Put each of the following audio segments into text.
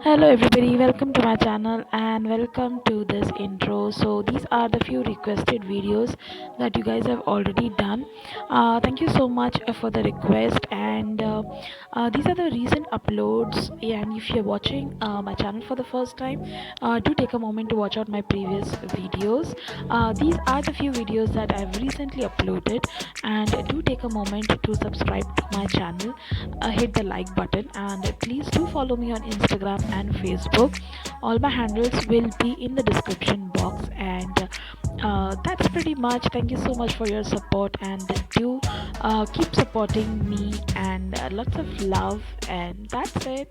Hello everybody, welcome to my channel and welcome to this intro. So these are the few requested videos that you guys have already done. Thank you so much for the request, and these are the recent uploads. And if you're watching my channel for the first time, do take a moment to watch out my previous videos. These are the few videos that I've recently uploaded, and do take a moment to subscribe to my channel. Hit the like button, and please do follow me on Instagram and Facebook. All my handles will be in the description box, and that's pretty much. Thank you so much for your support, and do keep supporting me, and lots of love, and that's it.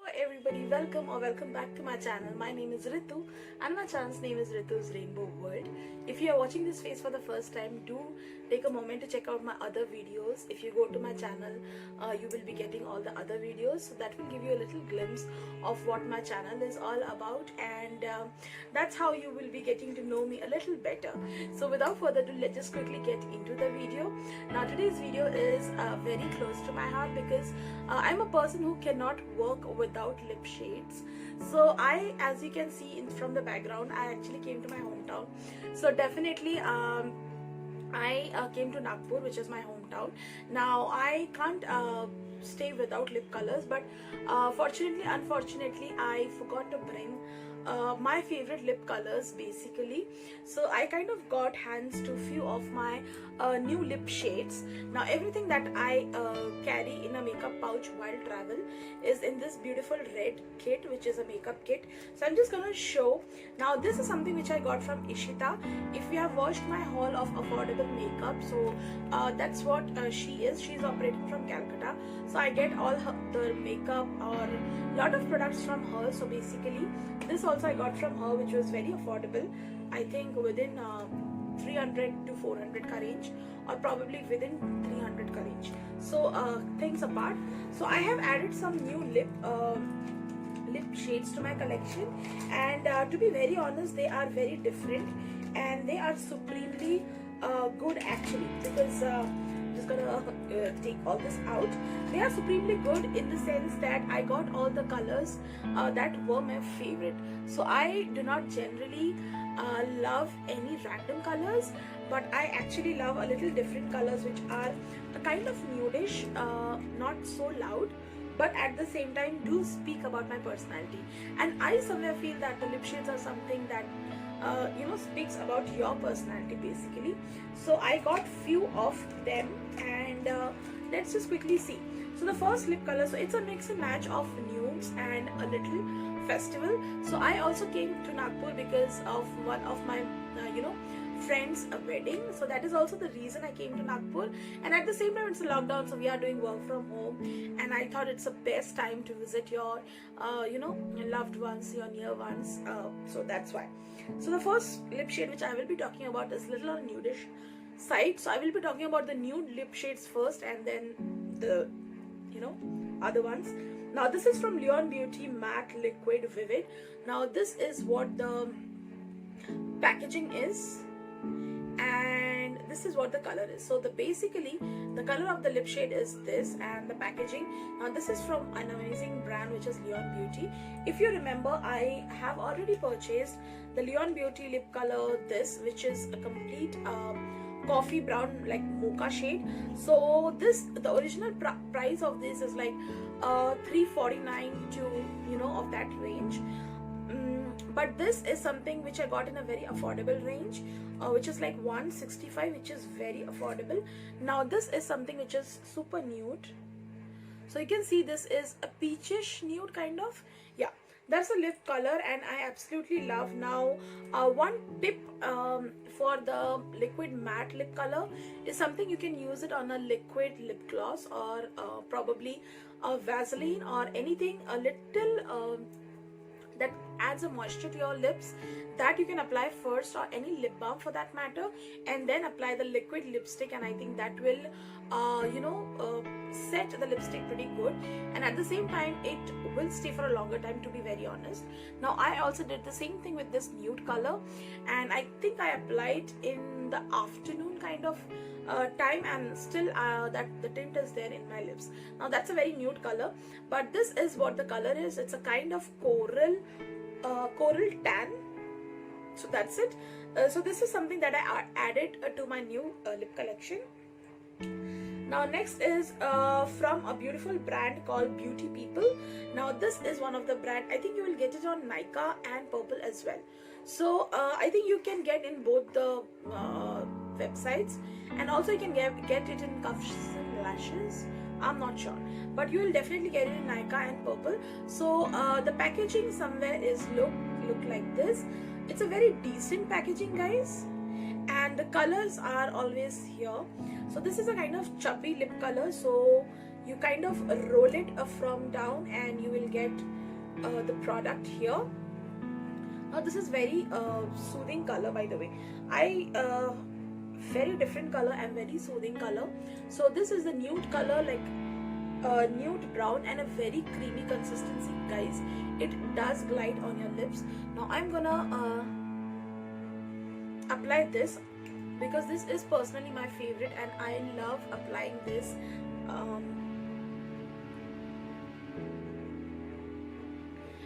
Hello everybody, welcome back to my channel. My name is Ritu and my channel's name is Ritu's Rainbow World. If you are watching this face for the first time, do take a moment to check out my other videos. If you go to my channel, you will be getting all the other videos, so that will give you a little glimpse of what my channel is all about, and that's how you will be getting to know me a little better. So without further ado, let's just quickly get into the video. Now today's video is very close to my heart because I'm a person who cannot work without lip shades. So as you can see from the background, I actually came to my hometown. So definitely I came to Nagpur, which is my hometown. Now I can't stay without lip colors, but unfortunately I forgot to bring my favorite lip colors basically. So I kind of got hands to few of my new lip shades. Now everything that I carry in a makeup pouch while travel is in this beautiful red kit, which is a makeup kit. So I'm just gonna show. Now this is something which I got from Ishita. If you have watched my haul of affordable makeup, so that's what she is. She's operating from Calcutta, so I get all the makeup or lot of products from her. So basically this also I got from her, which was very affordable. I think within 300 to 400 ka range, or probably within 300 ka range. So things apart, so I have added some new lip shades to my collection, and to be very honest, they are very different and they are supremely good actually, because just gonna take all this out. They are supremely good in the sense that I got all the colors that were my favorite. So I do not generally love any random colors, but I actually love a little different colors which are a kind of nudish, not so loud, but at the same time do speak about my personality. And I somewhere feel that the lip shades are something that speaks about your personality basically. So I got few of them, and let's just quickly see. So the first lip color, so it's a mix and match of nudes and a little festival. So I also came to Nagpur because of one of my friends a wedding, so that is also the reason I came to Nagpur. And at the same time, it's a lockdown, so we are doing work from home, and I thought it's the best time to visit your your loved ones, your near ones, so that's why. So the first lip shade which I will be talking about is little on nudish side, so I will be talking about the nude lip shades first, and then the other ones. Now this is from Leon Beauty Matte Liquid Vivid. Now this is what the packaging is, and this is what the color is. So basically the color of the lip shade is this, and the packaging. Now this is from an amazing brand which is Leon Beauty. If you remember, I have already purchased the Leon Beauty lip color, this, which is a complete coffee brown, like mocha shade. So the original price of this is like 349 to of that range. But this is something which I got in a very affordable range, which is like 165, which is very affordable. Now this is something which is super nude, so you can see this is a peachish nude kind of. Yeah, that's a lip color, and I absolutely love. Now one tip for the liquid matte lip color is something you can use it on a liquid lip gloss, or probably a Vaseline or anything a little that adds a moisture to your lips, that you can apply first, or any lip balm for that matter, and then apply the liquid lipstick, and I think that will set the lipstick pretty good, and at the same time it will stay for a longer time, to be very honest. Now I also did the same thing with this nude color, and I think I applied in the afternoon kind of time, and still that the tint is there in my lips. Now that's a very nude color, but this is what the color is. It's a kind of coral tan. So that's it. So this is something that I added to my new lip collection. Now next is from a beautiful brand called Beauty People. Now this is one of the brand, I think you will get it on Nykaa and Purple as well. So I think you can get in both the websites, and also you can get it in Cuffs and Lashes. I'm not sure, but you will definitely get it in Nykaa and Purple. So the packaging somewhere is look like this. It's a very decent packaging, guys, and the colors are always here. So this is a kind of chubby lip color, so you kind of roll it from down and you will get the product here. Now this is very soothing color, by the way. Very different color and very soothing color. So this is the nude color, like nude brown, and a very creamy consistency, guys. It does glide on your lips. Now I'm gonna apply this, because this is personally my favorite and I love applying this.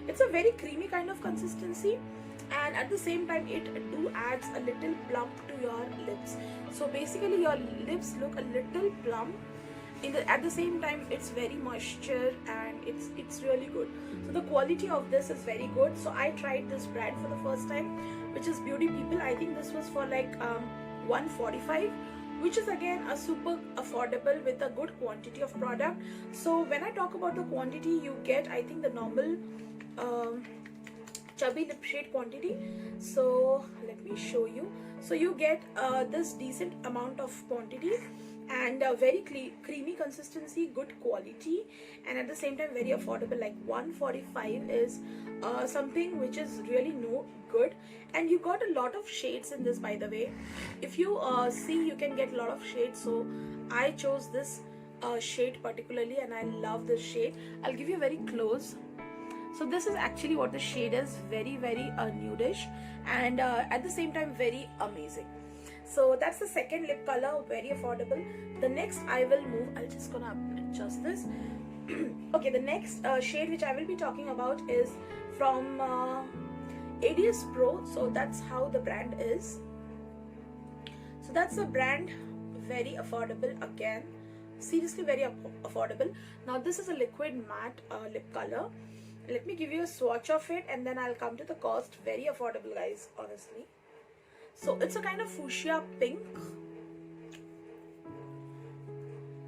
It's a very creamy kind of consistency, and at the same time it do adds a little plump to your lips. So basically your lips look a little plump. At the same time it's very moisture, and it's really good. So the quality of this is very good. So I tried this brand for the first time, which is Beauty People. I think this was for like $145, which is again a super affordable with a good quantity of product. So when I talk about the quantity, you get, I think, the normal chubby lip shade quantity. So let me show you. So you get this decent amount of quantity, and very creamy consistency, good quality, and at the same time very affordable. Like 145 is something which is really good. And you got a lot of shades in this, by the way. If you see, you can get a lot of shades. So I chose this shade particularly, and I love this shade. I'll give you a very close. So this is actually what the shade is. Very nudish, and at the same time very amazing. So that's the second lip color, very affordable. The next I will move, I'll just gonna adjust this. Okay, the next shade which I will be talking about is from ADS Pro. So that's how the brand is. So that's the brand, very affordable again, seriously very affordable. Now this is a liquid matte lip color. Let me give you a swatch of it, and then I'll come to the cost. Very affordable, guys, honestly. So it's a kind of fuchsia pink.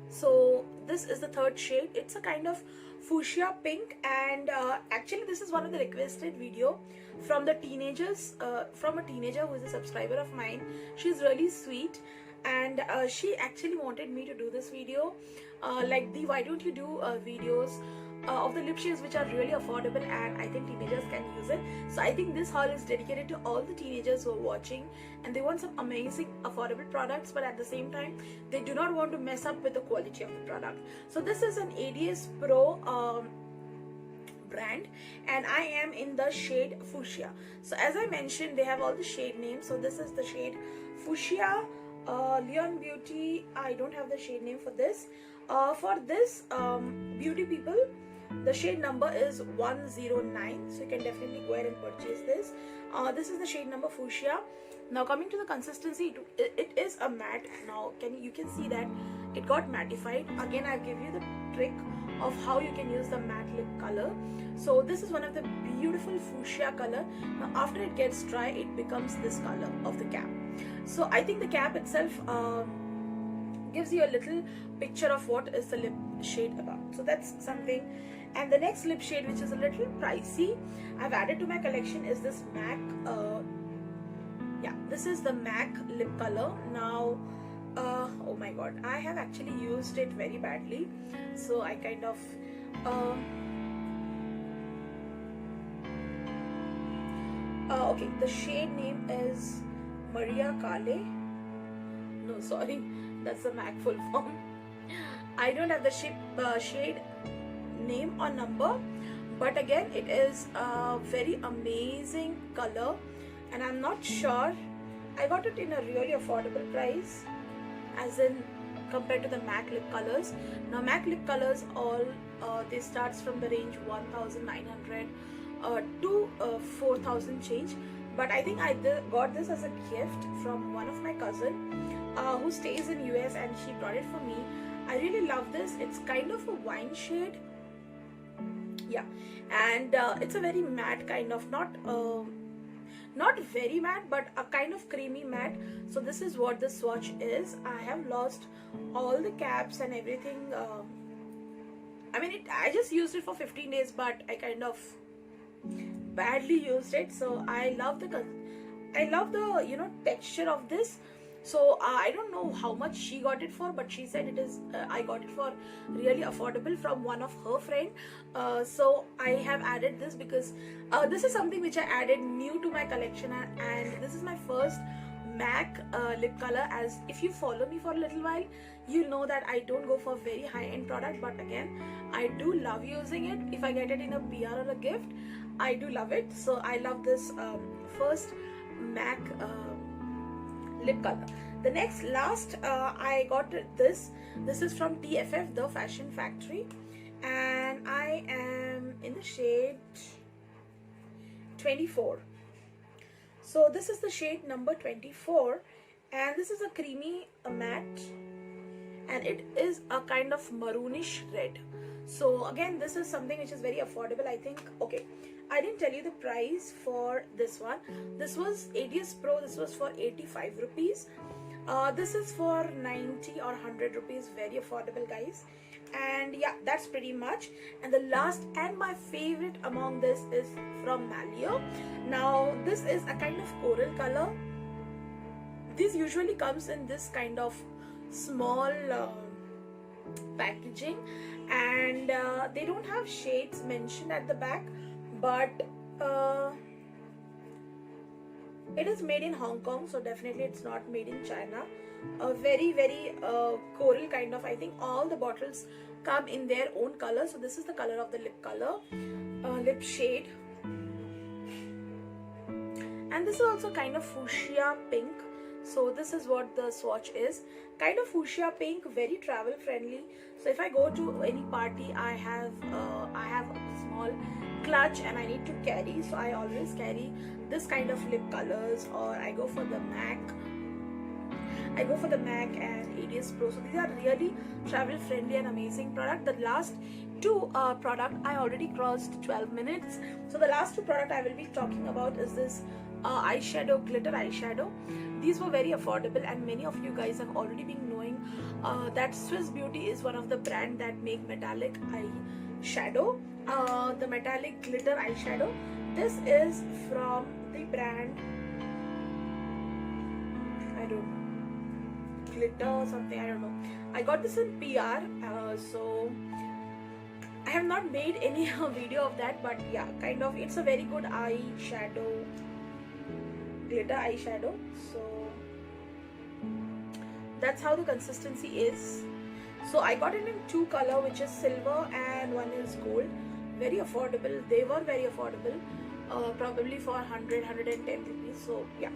So this is the third shade. It's a kind of fuchsia pink, and actually this is one of the requested video from the teenagers, from a teenager who is a subscriber of mine. She's really sweet, and she actually wanted me to do this video. Like, why don't you do videos of the lip shades which are really affordable, and I think teenagers can use it. So I think this haul is dedicated to all the teenagers who are watching, and they want some amazing affordable products, but at the same time they do not want to mess up with the quality of the product. So this is an ADS Pro brand, and I am in the shade fuchsia. So as I mentioned, they have all the shade names. So this is the shade fuchsia. Leon Beauty, I don't have the shade name for this. For this Beauty People, the shade number is 109, so you can definitely go ahead and purchase this. This is the shade number fuchsia. Now coming to the consistency, it is a matte. Now you can see that it got mattified. Again, I'll give you the trick of how you can use the matte lip color. So this is one of the beautiful fuchsia color. Now after it gets dry, it becomes this color of the cap. So I think the cap itself gives you a little picture of what is the lip shade about. So that's something. And the next lip shade, which is a little pricey, I've added to my collection, is this MAC. This is the MAC lip color. Now oh my god, I have actually used it very badly, so I kind of okay, the shade name is Maria Kale. No, sorry, that's the MAC full form. I don't have the shade name or number, but again it is a very amazing color, and I'm not sure. I got it in a really affordable price, as in compared to the MAC lip colors. Now MAC lip colors all they starts from the range 1900 to 4000 change, but I think I got this as a gift from one of my cousin who stays in US, and she brought it for me. I really love this. It's kind of a wine shade, yeah, and it's a very matte kind of, not very matte, but a kind of creamy matte. So this is what the swatch is. I have lost all the caps and everything. I mean, I just used it for 15 days, but I kind of badly used it. So I love the texture of this. So I don't know how much she got it for, but she said it is I got it for really affordable from one of her friend. So I have added this because this is something which I added new to my collection, and this is my first MAC lip color. As if you follow me for a little while, you know that I don't go for very high-end product, but again, I do love using it. If I get it in a PR or a gift, I do love it. So I love this first MAC lip color. The last I got this is from TFF, the Fashion Factory, and I am in the shade 24. So this is the shade number 24, and this is a creamy matte, and it is a kind of maroonish red. So again, this is something which is very affordable, I think. Okay, I didn't tell you the price for this one. This was ADS Pro. This was for 85 rupees. This is for 90 or 100 rupees. Very affordable, guys. And yeah, that's pretty much. And the last and my favorite among this is from Malio. Now this is a kind of coral color. This usually comes in this kind of small packaging, and they don't have shades mentioned at the back, but it is made in Hong Kong, so definitely it's not made in China. A very coral kind of, I think all the bottles come in their own color. So this is the color of the lip color, lip shade, and this is also kind of fuchsia pink. So this is what the swatch is, kind of fuchsia pink, very travel friendly. So if I go to any party, I have a small clutch and I need to carry, so I always carry this kind of lip colors, or I go for the MAC and ADS Pro. So these are really travel friendly and amazing product. The last two product, I already crossed 12 minutes. So the last two product I will be talking about is this eyeshadow, glitter eyeshadow. These were very affordable, and many of you guys have already been knowing that Swiss Beauty is one of the brand that make metallic eyeshadow, the metallic glitter eyeshadow. This is from the brand, I don't know, glitter or something, I don't know. I got this in PR, so I have not made any video of that, but yeah, kind of, it's a very good eyeshadow, glitter eyeshadow. So that's how the consistency is. So I got it in two color, which is silver and one is gold. Very affordable. They were very affordable, probably for 110 rupees. So yeah,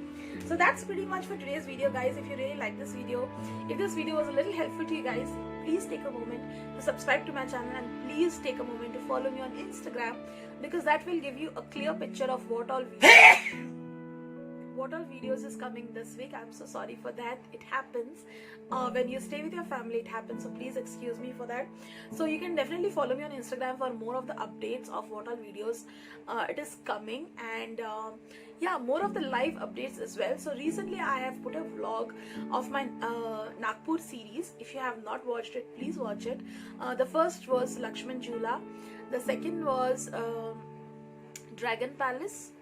so that's pretty much for today's video, guys. If you really like this video, if this video was a little helpful to you guys, please take a moment to subscribe to my channel, and please take a moment to follow me on Instagram, because that will give you a clear picture of what all videos is coming this week. I'm so sorry for that. It happens when you stay with your family, it happens, so please excuse me for that. So you can definitely follow me on Instagram for more of the updates of what all videos it is coming, and yeah, more of the live updates as well. So recently I have put a vlog of my Nagpur series. If you have not watched it, please watch it. The first was Lakshman Jhula, the second was Dragon Palace.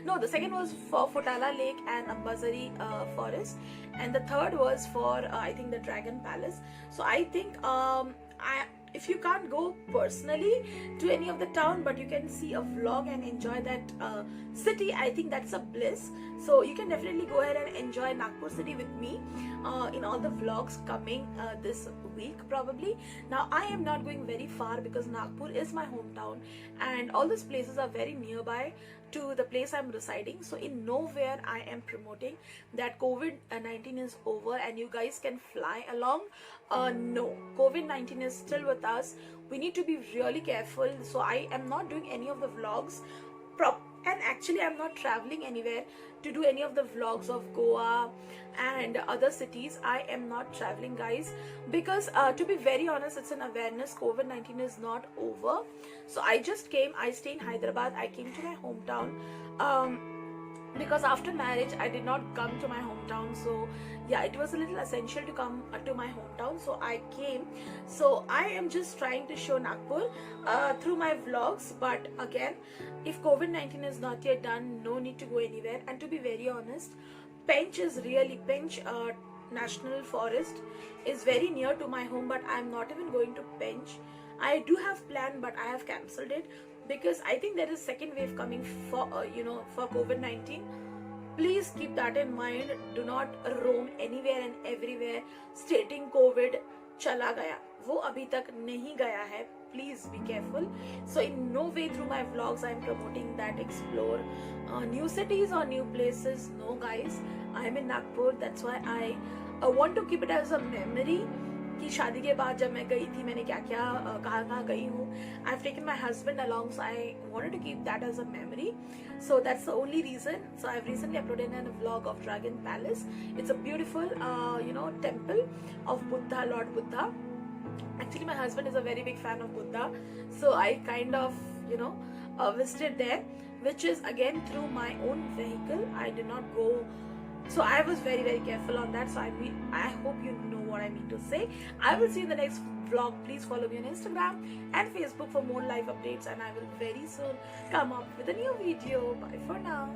No, the second was for Futala Lake and Ambazari Forest, and the third was for I think the Dragon Palace. So I think if you can't go personally to any of the town, but you can see a vlog and enjoy that city, I think that's a bliss. So you can definitely go ahead and enjoy Nagpur city with me in all the vlogs coming this week probably. Now I am not going very far because Nagpur is my hometown and all these places are very nearby to the place I'm residing. So in nowhere I am promoting that COVID-19 is over and you guys can fly along. No, COVID-19 is still with us. We need to be really careful. So I am not doing any of the vlogs and actually I'm not traveling anywhere to do any of the vlogs of Goa and other cities. I am not traveling, guys, because to be very honest, it's an awareness. COVID-19 is not over. So I just came, I stay in Hyderabad, I came to my hometown because after marriage I did not come to my hometown. So yeah, it was a little essential to come to my hometown, so I came. So I am just trying to show Nagpur through my vlogs. But again, if COVID-19 is not yet done, no need to go anywhere. And to be very honest, Pench National Forest is very near to my home, but I am not even going to Pench. I do have plan, but I have cancelled it because I think there is second wave coming for for COVID-19. Please keep that in mind. Do not roam anywhere and everywhere stating COVID chala gaya. वो अभी तक नहीं गया है. Please be careful. So in no way through my vlogs I am promoting that explore new cities or new places. No, guys, I am in Nagpur. That's why I want to keep it as a memory कि शादी के बाद जब मैं गई थी मैंने क्या क्या कहाँ गई हूँ. I've taken my husband along, so I wanted to keep that as a memory. So that's the only reason. So I've recently uploaded a vlog of Dragon Palace. It's a beautiful temple of Buddha, Lord Buddha. Actually my husband is a very big fan of Buddha, so I kind of visited there, which is again through my own vehicle. I did not go. So I was very, very careful on that. So I hope you know what I mean to say. I will see you in the next vlog. Please follow me on Instagram and Facebook for more live updates, and I will very soon come up with a new video. Bye for now.